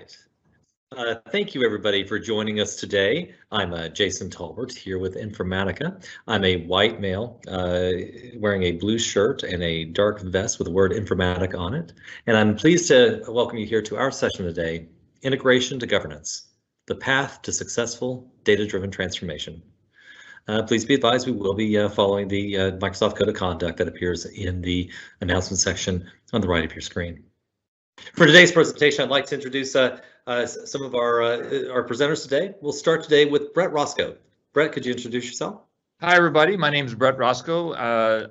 right. Thank you, everybody, for joining us today. I'm Jason Tolbert here with Informatica. I'm a white male wearing a blue shirt and a dark vest with the word Informatica on it. And I'm pleased to welcome you here to our session today, Integration to Governance, the Path to Successful Data-Driven Transformation. Please be advised we will be following the Microsoft Code of Conduct that appears in the announcement section on the right of your screen. For today's presentation, I'd like to introduce some of our presenters today. We'll start today with Brett Roscoe. Brett, could you introduce yourself? Hi, everybody. My name is Brett Roscoe.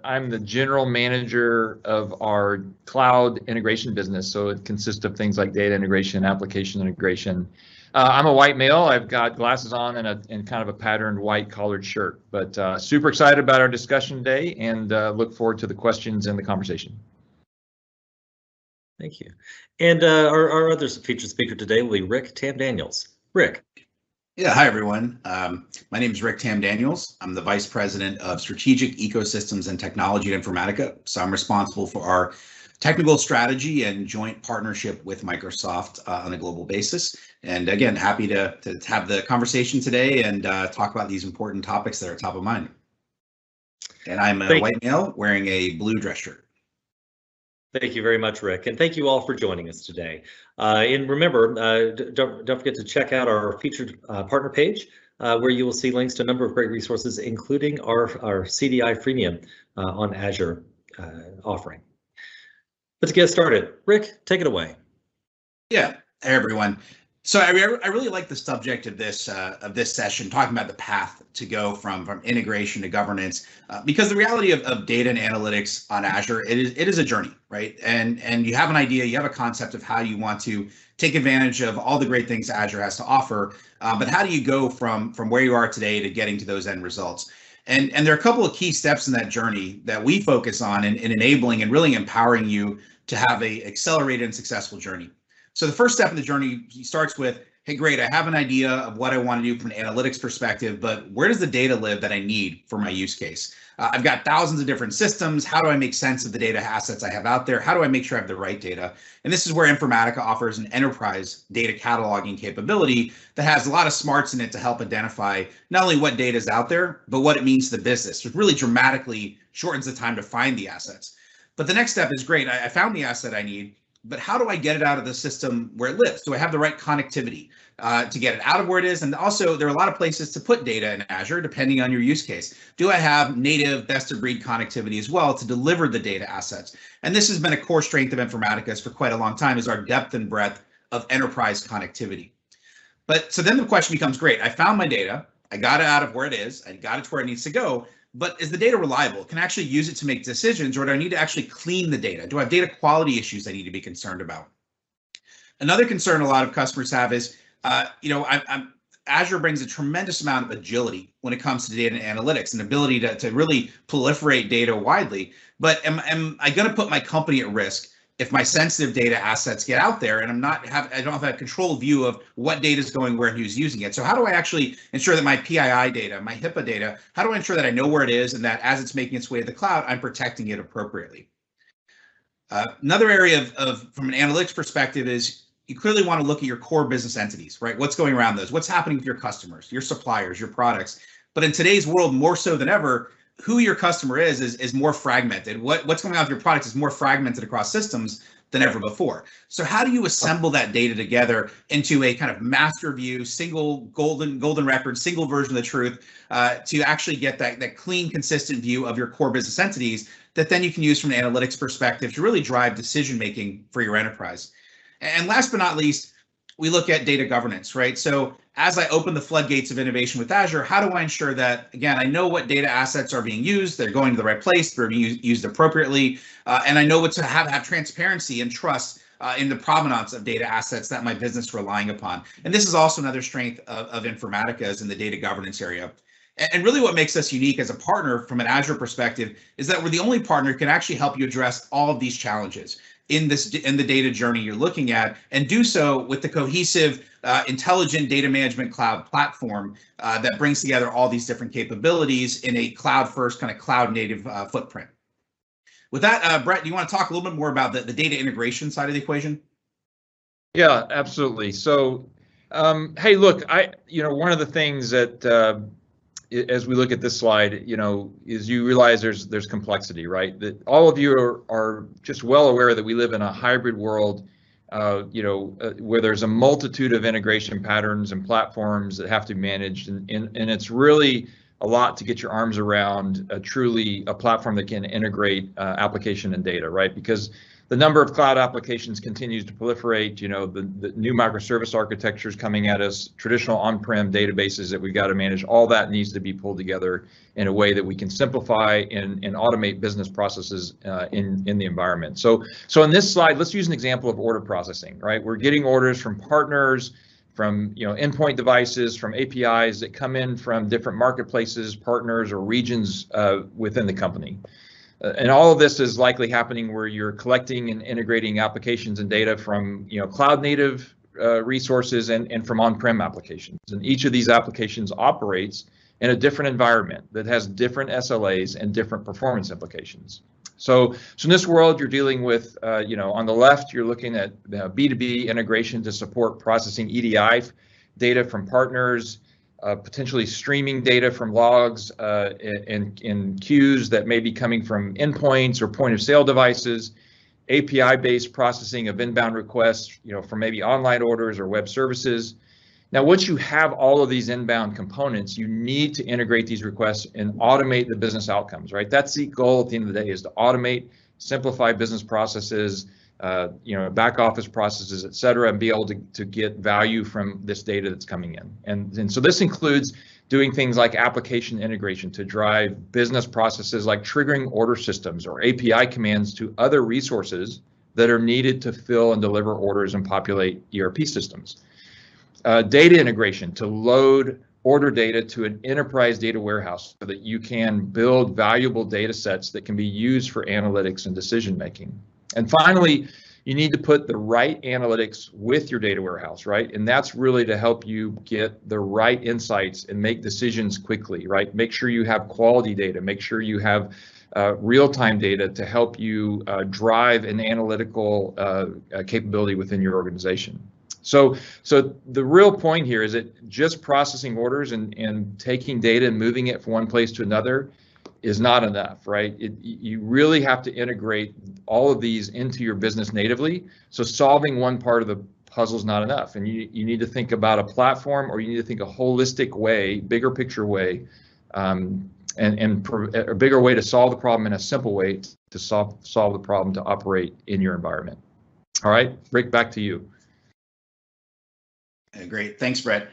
I'm the general manager of our cloud integration business. So it consists of things like data integration, application integration. I'm a white male. I've got glasses on and kind of a patterned white collared shirt. But super excited about our discussion today and look forward to the questions and the conversation. Thank you. And our other featured speaker today will be Rick Tamm-Daniels. Rick. Yeah, hi, everyone. My name is Rick Tamm-Daniels. I'm the Vice President of Strategic Ecosystems and Technology at Informatica. So I'm responsible for our technical strategy and joint partnership with Microsoft on a global basis. And again, happy to have the conversation today and talk about these important topics that are top of mind. And I'm a white male wearing a blue dress shirt. Thank you very much, Rick, and thank you all for joining us today. And remember, don't forget to check out our featured partner page, where you will see links to a number of great resources, including our CDI freemium on Azure offering. Let's get started. Rick, take it away. Yeah, hey, everyone. So I really like the subject of this session, talking about the path to go from integration to governance, because the reality of data and analytics on Azure, it is a journey, right? And you have an idea, you have a concept of how you want to take advantage of all the great things Azure has to offer, but how do you go from where you are today to getting to those end results? And there are a couple of key steps in that journey that we focus on in enabling and really empowering you to have a accelerated and successful journey. So the first step in the journey starts with, hey, great, I have an idea of what I want to do from an analytics perspective, but where does the data live that I need for my use case? I've got thousands of different systems. How do I make sense of the data assets I have out there? How do I make sure I have the right data? And this is where Informatica offers an enterprise data cataloging capability that has a lot of smarts in it to help identify not only what data is out there, but what it means to the business, which really dramatically shortens the time to find the assets. But the next step is great. I found the asset I need, but how do I get it out of the system where it lives? Do I have the right connectivity to get it out of where it is? And also, there are a lot of places to put data in Azure, depending on your use case. Do I have native best-of-breed connectivity as well to deliver the data assets? And this has been a core strength of Informatica's for quite a long time, is our depth and breadth of enterprise connectivity. But so then the question becomes, great, I found my data, I got it out of where it is, I got it to where it needs to go, but is the data reliable? Can I actually use it to make decisions, or do I need to actually clean the data? Do I have data quality issues I need to be concerned about? Another concern a lot of customers have is, Azure brings a tremendous amount of agility when it comes to data and analytics and ability to really proliferate data widely. But am I going to put my company at risk if my sensitive data assets get out there and I don't have a controlled view of what data is going where and who's using it? So how do I actually ensure that my PII data, my HIPAA data, how do I ensure that I know where it is and that as it's making its way to the cloud, I'm protecting it appropriately? Another area from an analytics perspective is you clearly want to look at your core business entities, right? What's going around those? What's happening with your customers, your suppliers, your products? But in today's world, more so than ever, who your customer is more fragmented. What's going on with your products is more fragmented across systems than ever before. So how do you assemble that data together into a kind of master view, single golden record, single version of the truth, to actually get that clean, consistent view of your core business entities that then you can use from an analytics perspective to really drive decision making for your enterprise? And last but not least, we look at data governance, right? So as I open the floodgates of innovation with Azure, how do I ensure that, again, I know what data assets are being used, they're going to the right place, they're being used appropriately, and I know what to have transparency and trust in the provenance of data assets that my business is relying upon. And this is also another strength of Informatica's in the data governance area. And really what makes us unique as a partner from an Azure perspective is that we're the only partner who can actually help you address all of these challenges in the data journey you're looking at, and do so with the cohesive, intelligent data management cloud platform that brings together all these different capabilities in a cloud-first kind of cloud-native footprint. With that, Brett, do you want to talk a little bit more about the data integration side of the equation? Yeah, absolutely. So, hey, look, one of the things that as we look at this slide, is you realize there's complexity, right? That all of you are just well aware that we live in a hybrid world, where there's a multitude of integration patterns and platforms that have to be managed, and it's really a lot to get your arms around truly a platform that can integrate application and data, right? Because the number of cloud applications continues to proliferate. The new microservice architectures coming at us, traditional on-prem databases that we've got to manage, all that needs to be pulled together in a way that we can simplify and automate business processes in the environment. So in this slide, let's use an example of order processing, right? We're getting orders from partners, from endpoint devices, from APIs that come in from different marketplaces, partners, or regions within the company. And all of this is likely happening where you're collecting and integrating applications and data from cloud native resources and from on-prem applications. And each of these applications operates in a different environment that has different SLAs and different performance implications. So in this world, you're dealing with, on the left, you're looking at B2B integration to support processing EDI data from partners, potentially streaming data from logs and queues that may be coming from endpoints or point of sale devices, API-based processing of inbound requests, from maybe online orders or web services. Now, once you have all of these inbound components, you need to integrate these requests and automate the business outcomes, right? That's the goal at the end of the day, is to automate, simplify business processes, back office processes, et cetera, and be able to get value from this data that's coming in. And so this includes doing things like application integration to drive business processes like triggering order systems or API commands to other resources that are needed to fill and deliver orders and populate ERP systems. Data integration to load order data to an enterprise data warehouse so that you can build valuable data sets that can be used for analytics and decision making. And finally, you need to put the right analytics with your data warehouse, right? And that's really to help you get the right insights and make decisions quickly, right? Make sure you have quality data, make sure you have real-time data to help you drive an analytical capability within your organization. So the real point here is that just processing orders and taking data and moving it from one place to another is not enough, right? You really have to integrate all of these into your business natively. So solving one part of the puzzle is not enough. And you need to think about a platform, or you need to think a holistic way, bigger picture way, and a bigger way to solve the problem in a simple way to solve the problem to operate in your environment. All right, Rick, back to you. Great, thanks, Brett.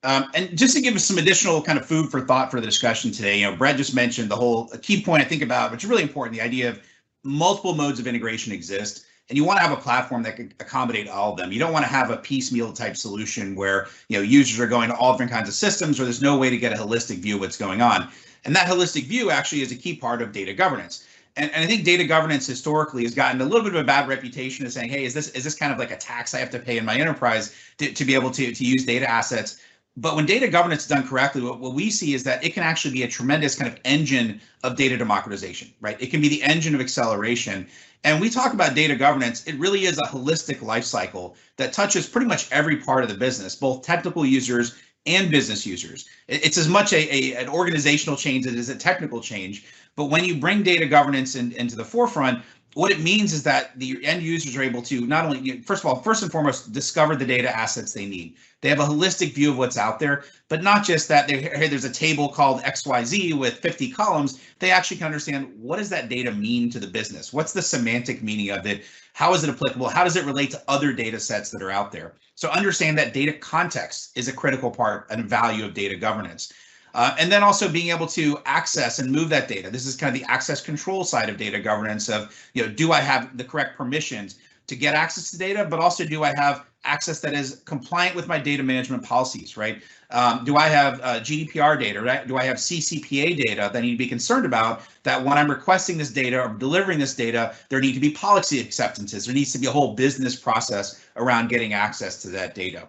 And just to give us some additional kind of food for thought for the discussion today, Brett just mentioned a key point I think about, which is really important, the idea of multiple modes of integration exist, and you want to have a platform that can accommodate all of them. You don't want to have a piecemeal type solution where users are going to all different kinds of systems, or there's no way to get a holistic view of what's going on. And that holistic view actually is a key part of data governance. And I think data governance historically has gotten a little bit of a bad reputation of saying, hey, is this kind of like a tax I have to pay in my enterprise to be able to use data assets? But when data governance is done correctly, what we see is that it can actually be a tremendous kind of engine of data democratization, right? It can be the engine of acceleration. And we talk about data governance, it really is a holistic life cycle that touches pretty much every part of the business, both technical users and business users. It's as much an organizational change as it is a technical change. But when you bring data governance into the forefront, what it means is that the end users are able to not only, first and foremost, discover the data assets they need. They have a holistic view of what's out there, but not just that hey, there's a table called XYZ with 50 columns. They actually can understand, what does that data mean to the business? What's the semantic meaning of it? How is it applicable? How does it relate to other data sets that are out there? So understand that data context is a critical part and value of data governance. And then also being able to access and move that data. This is kind of the access control side of data governance of, do I have the correct permissions to get access to data, but also do I have access that is compliant with my data management policies, right? Do I have GDPR data, right? Do I have CCPA data that I need to be concerned about, that when I'm requesting this data or delivering this data, there need to be policy acceptances. There needs to be a whole business process around getting access to that data.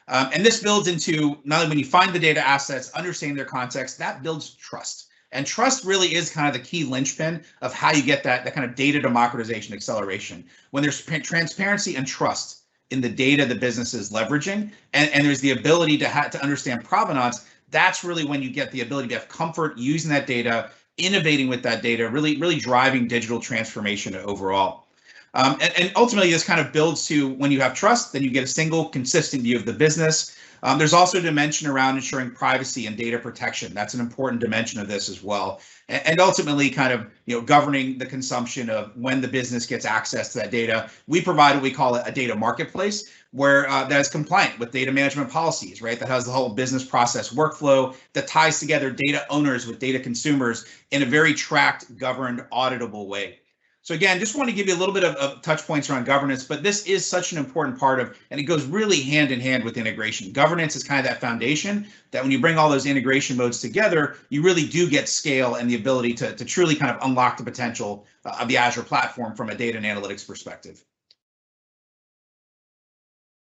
And this builds into, not only when you find the data assets, understanding their context, that builds trust. And trust really is kind of the key linchpin of how you get that kind of data democratization acceleration. When there's transparency and trust in the data the business is leveraging, and there's the ability to understand provenance. That's really when you get the ability to have comfort using that data, innovating with that data, really driving digital transformation overall. And ultimately, this kind of builds to when you have trust, then you get a single consistent view of the business. There's also a dimension around ensuring privacy and data protection. That's an important dimension of this as well. And ultimately kind of, governing the consumption of when the business gets access to that data. We provide what we call a data marketplace, where that is compliant with data management policies, right? That has the whole business process workflow that ties together data owners with data consumers in a very tracked, governed, auditable way. So again, just want to give you a little bit of touch points around governance, but this is such an important part of, and it goes really hand in hand with integration. Governance is kind of that foundation that when you bring all those integration modes together, you really do get scale and the ability to truly kind of unlock the potential of the Azure platform from a data and analytics perspective.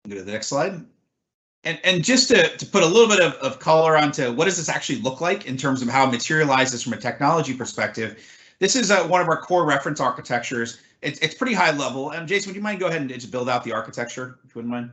Go to the next slide. And just to put a little bit of color onto what does this actually look like in terms of how it materializes from a technology perspective. This is one of our core reference architectures. It's pretty high level. Jason, would you mind go ahead and just build out the architecture, if you wouldn't mind?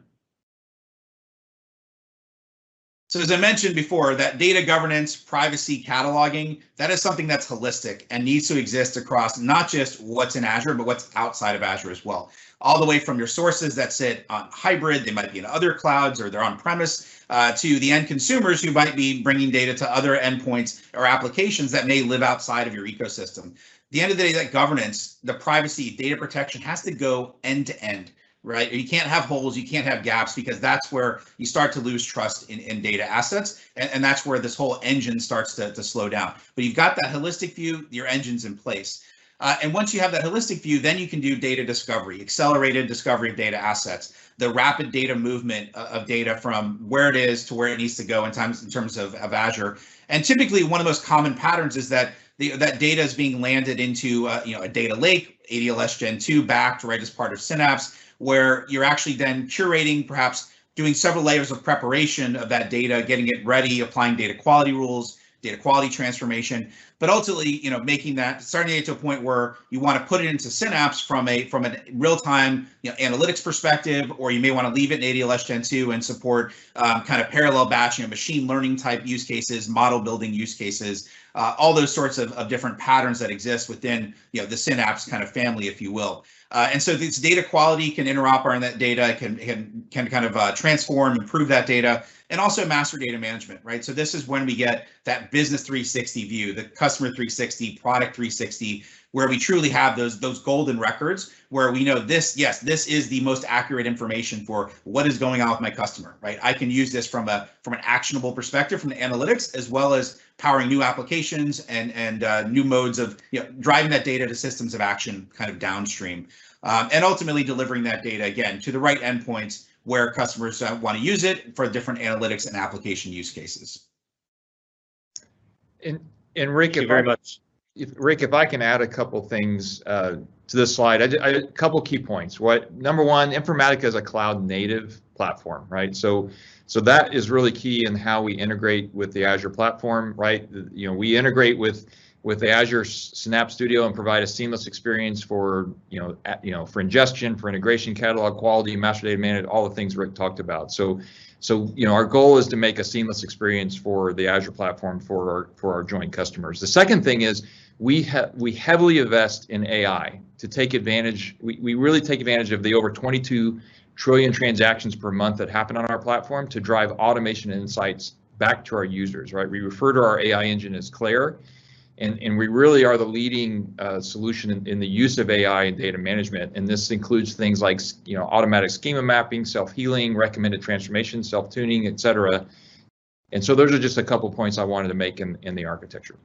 So as I mentioned before, that data governance, privacy, cataloging, that is something that's holistic and needs to exist across not just what's in Azure, but what's outside of Azure as well. All the way from your sources that sit on hybrid, they might be in other clouds or they're on-premise, to the end consumers who might be bringing data to other endpoints or applications that may live outside of your ecosystem. At the end of the day, that governance, the privacy, data protection has to go end to end, right? You can't have holes, you can't have gaps, because that's where you start to lose trust in data assets. And that's where this whole engine starts to slow down. But you've got that holistic view, your engine's in place. And once you have that holistic view, then you can do data discovery, accelerated discovery of data assets, the rapid data movement of data from where it is to where it needs to go in terms of Azure. And typically one of the most common patterns is that that data is being landed into a data lake, ADLS Gen 2 backed, right, as part of Synapse, where you're actually then curating, perhaps doing several layers of preparation of that data, getting it ready, applying data quality rules, data quality transformation, but ultimately, making that, starting to get to a point where you want to put it into Synapse from a real-time analytics perspective, or you may want to leave it in ADLS Gen 2 and support kind of parallel batching, machine learning type use cases, model building use cases, all those sorts of different patterns that exist within the Synapse kind of family, if you will. And so this data quality can interoperate on that data, can kind of transform, improve that data, and also master data management, right? So this is when we get that business 360 view, the customer 360, product 360, where we truly have those golden records where we know this, yes, this is the most accurate information for what is going on with my customer, right? I can use this from an actionable perspective, from the analytics, as well as powering new applications and new modes of driving that data to systems of action kind of downstream, and ultimately delivering that data again to the right endpoints where customers want to use it for different analytics and application use cases. And Rick, if I can add a couple things to this slide, a couple key points. Number one, Informatica is a cloud native platform, right? So that is really key in how we integrate with the Azure platform, right? We integrate with the Azure Synapse Studio and provide a seamless experience for for ingestion, for integration, catalog quality, master data management, all the things Rick talked about. So our goal is to make a seamless experience for the Azure platform for our joint customers. The second thing is we heavily invest in AI to take advantage. We really take advantage of the over 22 trillion transactions per month that happen on our platform to drive automation and insights back to our users, right? We refer to our AI engine as Claire. And we really are the leading solution in the use of AI in data management. And this includes things like automatic schema mapping, self-healing, recommended transformation, self-tuning, et cetera. And so those are just a couple points I wanted to make in the architecture.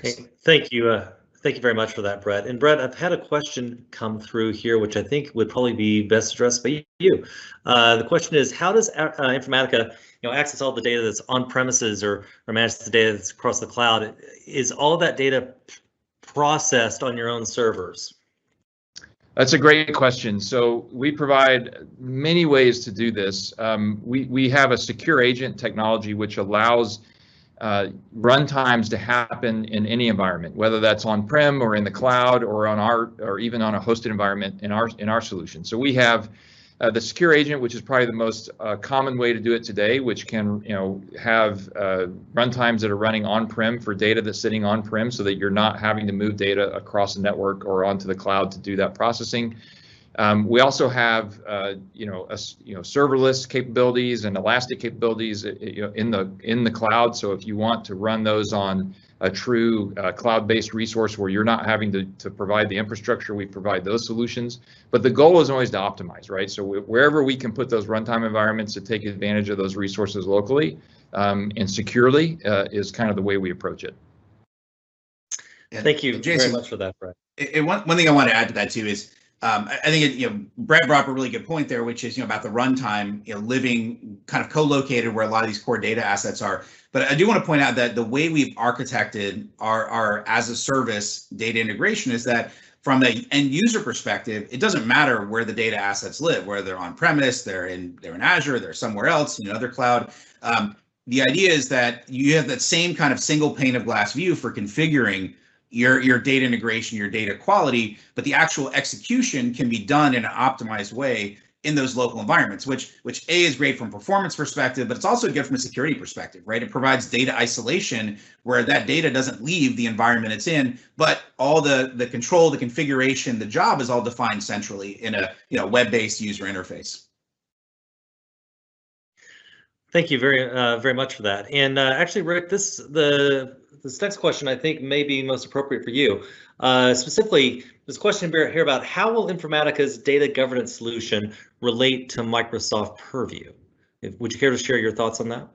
Hey, thank you. Thank you very much for that, Brett. And Brett, I've had a question come through here, which I think would probably be best addressed by you. The question is, how does Informatica access all the data that's on premises or manage the data that's across the cloud? Is all of that data processed on your own servers? That's a great question. So we provide many ways to do this. We have a secure agent technology which allows runtimes to happen in any environment, whether that's on-prem or in the cloud or or even on a hosted environment in our solution. So we have the secure agent, which is probably the most common way to do it today, which can have runtimes that are running on-prem for data that's sitting on-prem, so that you're not having to move data across the network or onto the cloud to do that processing. We also have serverless capabilities and elastic capabilities in the cloud. So if you want to run those on a true cloud-based resource where you're not having to provide the infrastructure, we provide those solutions. But the goal is always to optimize, right? So wherever we can put those runtime environments to take advantage of those resources locally and securely is kind of the way we approach it. Thank you Jason, very much for that, Brett. One thing I want to add to that too is I think Brett brought up a really good point there, which is about the runtime, living kind of co-located where a lot of these core data assets are. But I do want to point out that the way we've architected our as a service data integration is that from an end user perspective, it doesn't matter where the data assets live, whether they're on premise, they're in Azure, they're somewhere else in another cloud. The idea is that you have that same kind of single pane of glass view for configuring your data integration, your data quality, but the actual execution can be done in an optimized way in those local environments, which A is great from a performance perspective, but it's also good from a security perspective, right? It provides data isolation where that data doesn't leave the environment it's in, but all the control, the configuration, the job is all defined centrally in a web-based user interface. Thank you very much for that. And actually, Rick, this next question I think may be most appropriate for you. Specifically, this question here about how will Informatica's data governance solution relate to Microsoft Purview? Would you care to share your thoughts on that?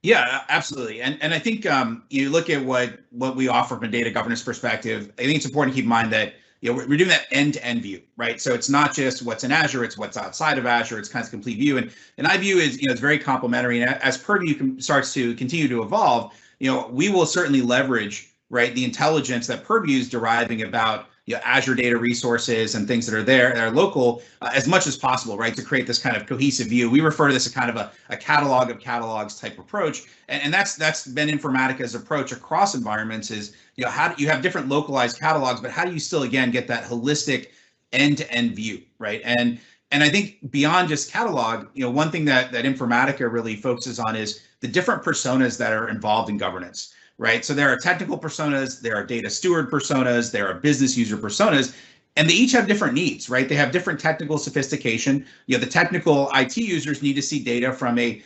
Yeah, absolutely. And I think you look at what we offer from a data governance perspective. I think it's important to keep in mind that we're doing that end-to-end view, right? So it's not just what's in Azure, it's what's outside of Azure, it's kind of complete view. And I view is it's very complementary. And as Purview starts to continue to evolve, we will certainly leverage, right, the intelligence that Purview is deriving about Azure data resources and things that are there that are local as much as possible, right, to create this kind of cohesive view. We refer to this as kind of a catalog of catalogs type approach, and that's been Informatica's approach across environments. Is how do you have different localized catalogs, but how do you still again get that holistic end-to-end view, right? And I think beyond just catalog, one thing that Informatica really focuses on is the different personas that are involved in governance. Right. So there are technical personas, there are data steward personas, there are business user personas, and they each have different needs, right? They have different technical sophistication. The technical IT users need to see data from a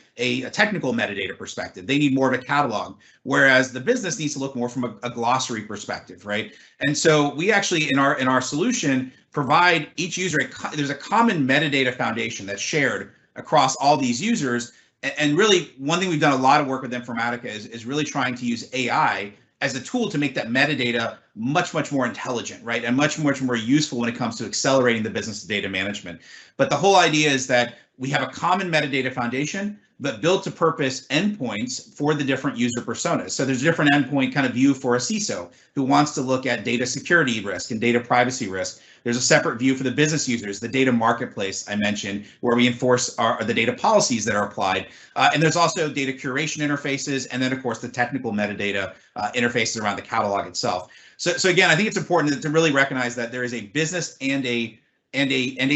technical metadata perspective. They need more of a catalog, whereas the business needs to look more from a glossary perspective, right? And so we actually in our solution provide each user there's a common metadata foundation that's shared across all these users. And really, one thing we've done a lot of work with Informatica is really trying to use AI as a tool to make that metadata much more intelligent, right? And much more useful when it comes to accelerating the business data management. But the whole idea is that we have a common metadata foundation, but built to purpose endpoints for the different user personas. So there's a different endpoint kind of view for a CISO who wants to look at data security risk and data privacy risk. There's a separate view for the business users, the data marketplace I mentioned, where we enforce the data policies that are applied. And there's also data curation interfaces, and then of course the technical metadata interfaces around the catalog itself. So again, I think it's important to really recognize that there is a business and a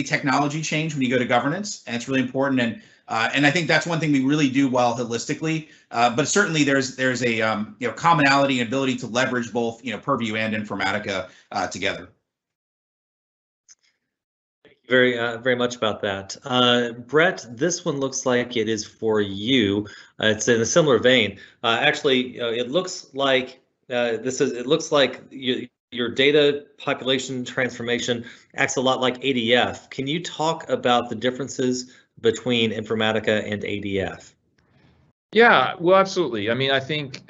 technology change when you go to governance, and it's really important. And I think that's one thing we really do well holistically. But certainly there's a commonality and ability to leverage both Purview and Informatica together. Very much about that. Brett, this one looks like it is for you. It's in a similar vein. Actually, it looks like your data population transformation acts a lot like ADF. Can you talk about the differences between Informatica and ADF? Yeah, well, absolutely. I mean, I think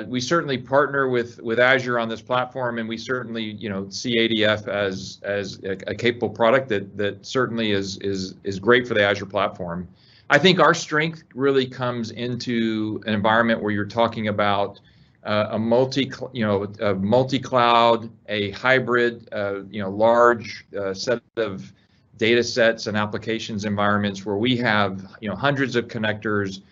we certainly partner with Azure on this platform, and we certainly see ADF as a capable product that certainly is great for the Azure platform. I think our strength really comes into an environment where you're talking about a multi-cloud, a hybrid, large set of data sets and applications environments where we have, hundreds of connectors.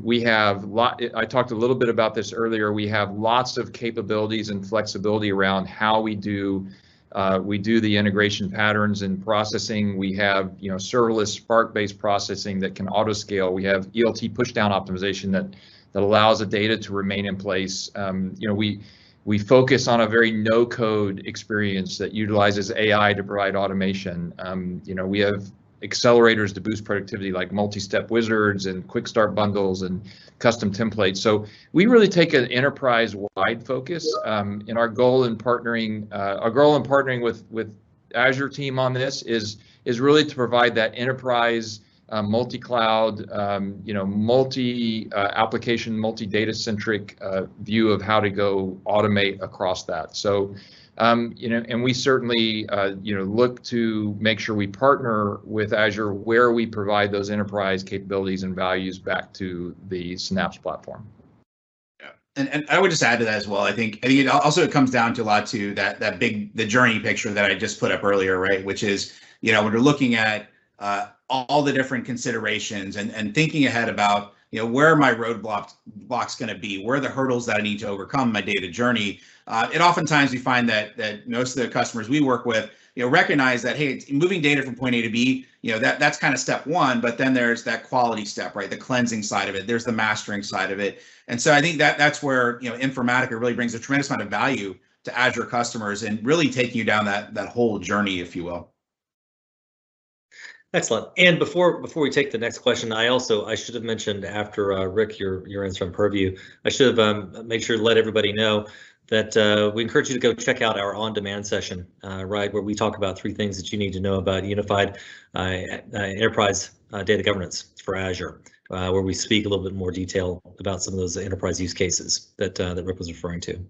We have I talked a little bit about this earlier. We have lots of capabilities and flexibility around how we do the integration patterns and processing. We have, serverless Spark-based processing that can auto scale. We have ELT pushdown optimization that allows the data to remain in place. We focus on a very no-code experience that utilizes AI to provide automation. We have accelerators to boost productivity like multi-step wizards and quick start bundles and custom templates. So we really take an enterprise-wide focus. And our goal in partnering with Azure team on this is really to provide that enterprise multi-cloud, multi-application, multi-data-centric view of how to go automate across that. So, and we certainly, look to make sure we partner with Azure where we provide those enterprise capabilities and values back to the Synapse platform. Yeah, and I would just add to that as well. I think it comes down to a lot to the journey picture that I just put up earlier, right? Which is, when we're looking at all the different considerations and thinking ahead about, where are my roadblocks going to be? Where are the hurdles that I need to overcome in my data journey? And oftentimes we find that most of the customers we work with, recognize that, hey, it's moving data from point A to B, that's kind of step one, but then there's that quality step, right? The cleansing side of it, there's the mastering side of it. And so I think that's where, Informatica really brings a tremendous amount of value to Azure customers and really taking you down that whole journey, if you will. Excellent. And before we take the next question, I should have mentioned after Rick, your answer on Purview, I should have made sure to let everybody know that we encourage you to go check out our on-demand session, right, where we talk about 3 things that you need to know about unified enterprise data governance for Azure, where we speak a little bit more detail about some of those enterprise use cases that Rick was referring to.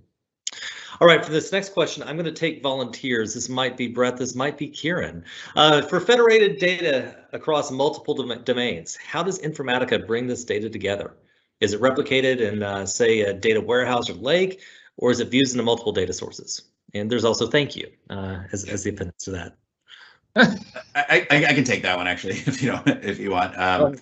All right, for this next question, I'm going to take volunteers. This might be Brett, this might be Kieran. For federated data across multiple domains, how does Informatica bring this data together? Is it replicated in, say, a data warehouse or lake, or is it fused into multiple data sources? And there's also thank you as the appendix to that. I can take that one, actually, if you want.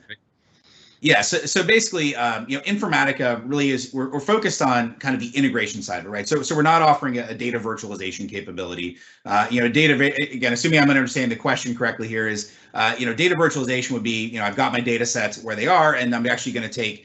Yeah, so basically, Informatica really is, we're focused on kind of the integration side of it, right? So we're not offering a data virtualization capability. Again, assuming I'm understanding the question correctly here is, data virtualization would be, I've got my data sets where they are, and I'm actually going to take,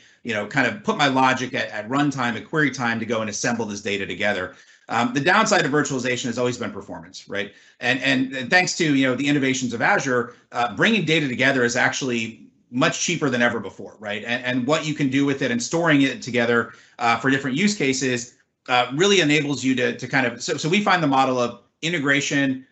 kind of put my logic at runtime, at query time to go and assemble this data together. The downside of virtualization has always been performance, right? And thanks to, the innovations of Azure, bringing data together is actually much cheaper than ever before, right? And what you can do with it and storing it together for different use cases really enables you to kind of, so we find the model of integration,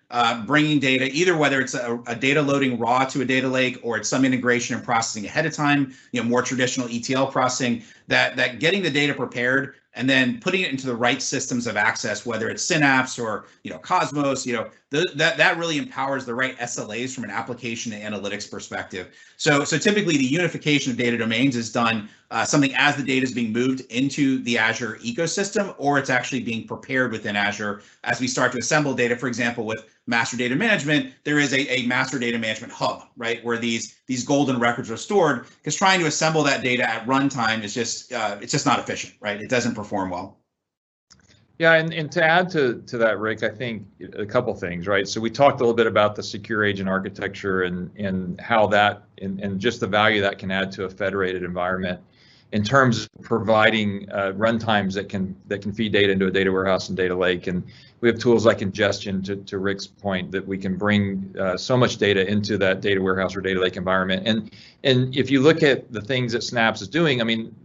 bringing data, either whether it's a data loading raw to a data lake or it's some integration and processing ahead of time, more traditional ETL processing, that getting the data prepared and then putting it into the right systems of access, whether it's Synapse or Cosmos, that really empowers the right SLAs from an application and analytics perspective. So typically the unification of data domains is done something as the data is being moved into the Azure ecosystem, or it's actually being prepared within Azure as we start to assemble data. For example, with master data management, there is a master data management hub, right, where these golden records are stored, because trying to assemble that data at runtime is just it's just not efficient, right? It doesn't perform well. Yeah, and to add to that, Rick, I think a couple things, right? So we talked a little bit about the secure agent architecture and how that and just the value that can add to a federated environment in terms of providing runtimes that can feed data into a data warehouse and data lake. And we have tools like ingestion, to Rick's point, that we can bring so much data into that data warehouse or data lake environment. And if you look at the things that Synapse is doing, I mean,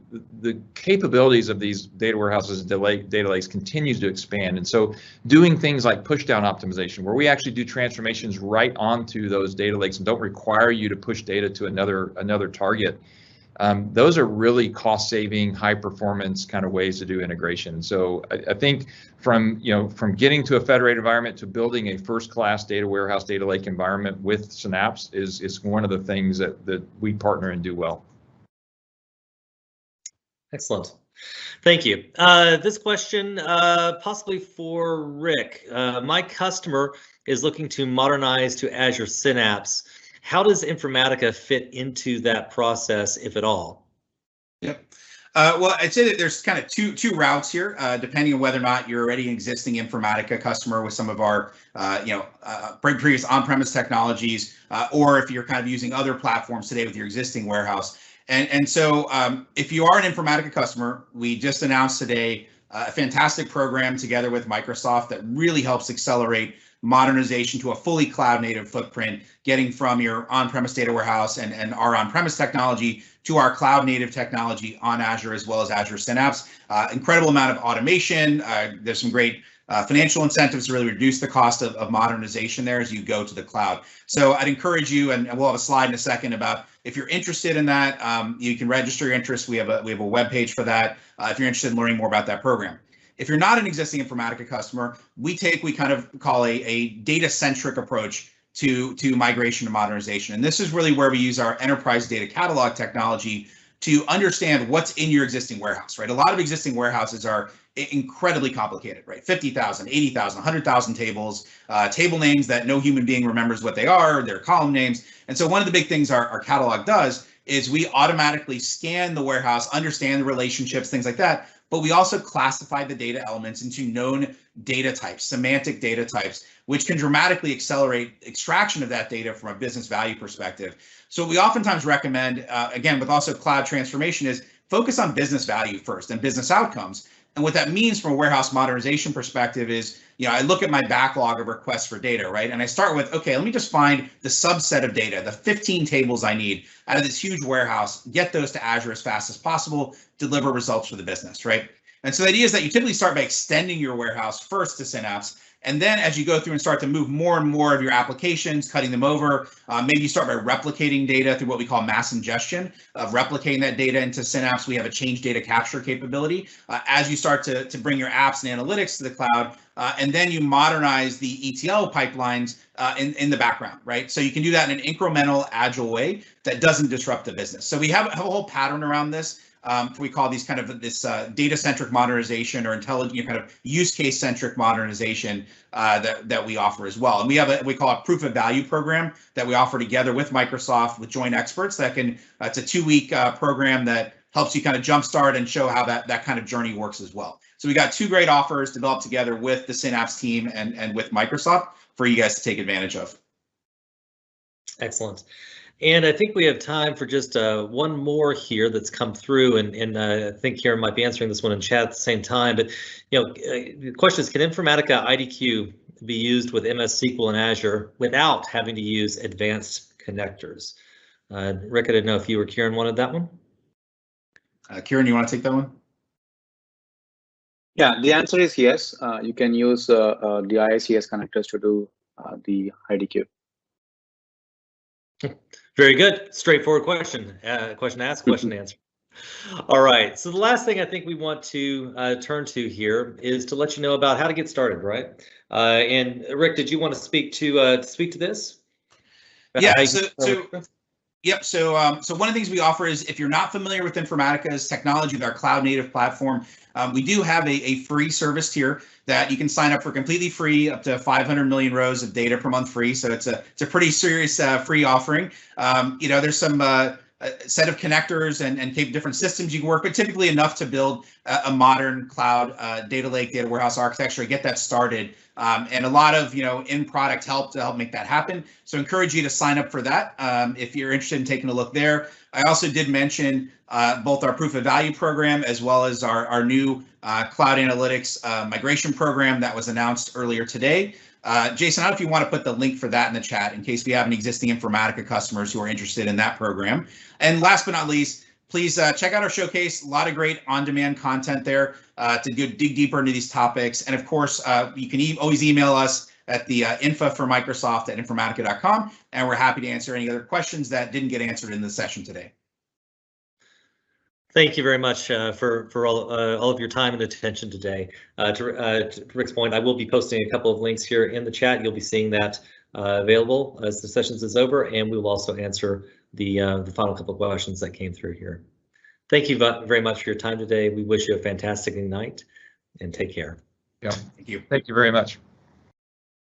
the capabilities of these data warehouses and data lakes continues to expand. And so doing things like pushdown optimization, where we actually do transformations right onto those data lakes and don't require you to push data to another target, those are really cost-saving, high-performance kind of ways to do integration. So I think from getting to a federated environment to building a first-class data warehouse, data lake environment with Synapse is one of the things that we partner and do well. Excellent. Thank you. This question possibly for Rick. My customer is looking to modernize to Azure Synapse. How does Informatica fit into that process, if at all? Yep. Well, I'd say that there's kind of two routes here, depending on whether or not you're already an existing Informatica customer with some of our, previous on-premise technologies, or if you're kind of using other platforms today with your existing warehouse. And so if you are an Informatica customer, we just announced today a fantastic program together with Microsoft that really helps accelerate modernization to a fully cloud native footprint, getting from your on-premise data warehouse and our on-premise technology to our cloud native technology on Azure, as well as Azure Synapse. Incredible amount of automation. There's some great financial incentives to really reduce the cost of modernization there as you go to the cloud. So I'd encourage you, and we'll have a slide in a second about if you're interested in that, you can register your interest. We have a web page for that if you're interested in learning more about that program. If you're not an existing Informatica customer, we kind of call a data-centric approach to migration and modernization. And this is really where we use our enterprise data catalog technology to understand what's in your existing warehouse, right? A lot of existing warehouses are incredibly complicated, right? 50,000, 80,000, 100,000 tables, table names that no human being remembers what they are, their column names. And so one of the big things our catalog does is we automatically scan the warehouse, understand the relationships, things like that. But we also classify the data elements into known data types, semantic data types, which can dramatically accelerate extraction of that data from a business value perspective. So we oftentimes recommend, again, with also cloud transformation, is focus on business value first and business outcomes. And what that means from a warehouse modernization perspective is, I look at my backlog of requests for data, right? And I start with, okay, let me just find the subset of data, the 15 tables I need out of this huge warehouse, get those to Azure as fast as possible, deliver results for the business, right? And so the idea is that you typically start by extending your warehouse first to Synapse. And then as you go through and start to move more and more of your applications, cutting them over, maybe you start by replicating data through what we call mass ingestion, of replicating that data into Synapse. We have a change data capture capability. As you start to bring your apps and analytics to the cloud, and then you modernize the ETL pipelines in the background, right? So you can do that in an incremental, agile way that doesn't disrupt the business. So we have a whole pattern around this. We call these kind of this data-centric modernization or intelligent, kind of use case-centric modernization that we offer as well. And we have we call it proof of value program that we offer together with Microsoft with joint experts that can. It's a 2-week program that helps you kind of jumpstart and show how that kind of journey works as well. So we got 2 great offers developed together with the Synapse team and with Microsoft for you guys to take advantage of. Excellent. And I think we have time for just one more here that's come through, and I think Karen might be answering this one in chat at the same time. But the question is, can Informatica IDQ be used with MS SQL and Azure without having to use advanced connectors? Rick, I didn't know if you or Karen wanted that one. Karen, you want to take that one? Yeah, the answer is yes. You can use the IICS connectors to do the IDQ. Very good. Straightforward question. Question asked, question answered. All right. So the last thing I think we want to turn to here is to let you know about how to get started, right? And Rick, did you want to speak to this? Yeah. Yep. So one of the things we offer is if you're not familiar with Informatica's technology, with our cloud native platform, we do have a free service tier that you can sign up for completely free, up to 500 million rows of data per month free. So it's a pretty serious free offering. There's some set of connectors and different systems you can work with, typically enough to build a modern cloud data lake, data warehouse architecture, get that started, and a lot of in-product help to help make that happen. So encourage you to sign up for that if you're interested in taking a look there. I also did mention both our proof of value program as well as our new cloud analytics migration program that was announced earlier today. Jason, I don't know if you want to put the link for that in the chat in case we have any existing Informatica customers who are interested in that program. And last but not least, please check out our showcase. A lot of great on-demand content there to dig deeper into these topics. And of course, you can always email us at the info for Microsoft at informatica.com, and we're happy to answer any other questions that didn't get answered in the session today. Thank you very much for all of your time and attention today. To Rick's point, I will be posting a couple of links here in the chat. You'll be seeing that available as the sessions is over, and we will also answer the final couple of questions that came through here. Thank you very much for your time today. We wish you a fantastic night, and take care. Yeah. Thank you. Thank you very much.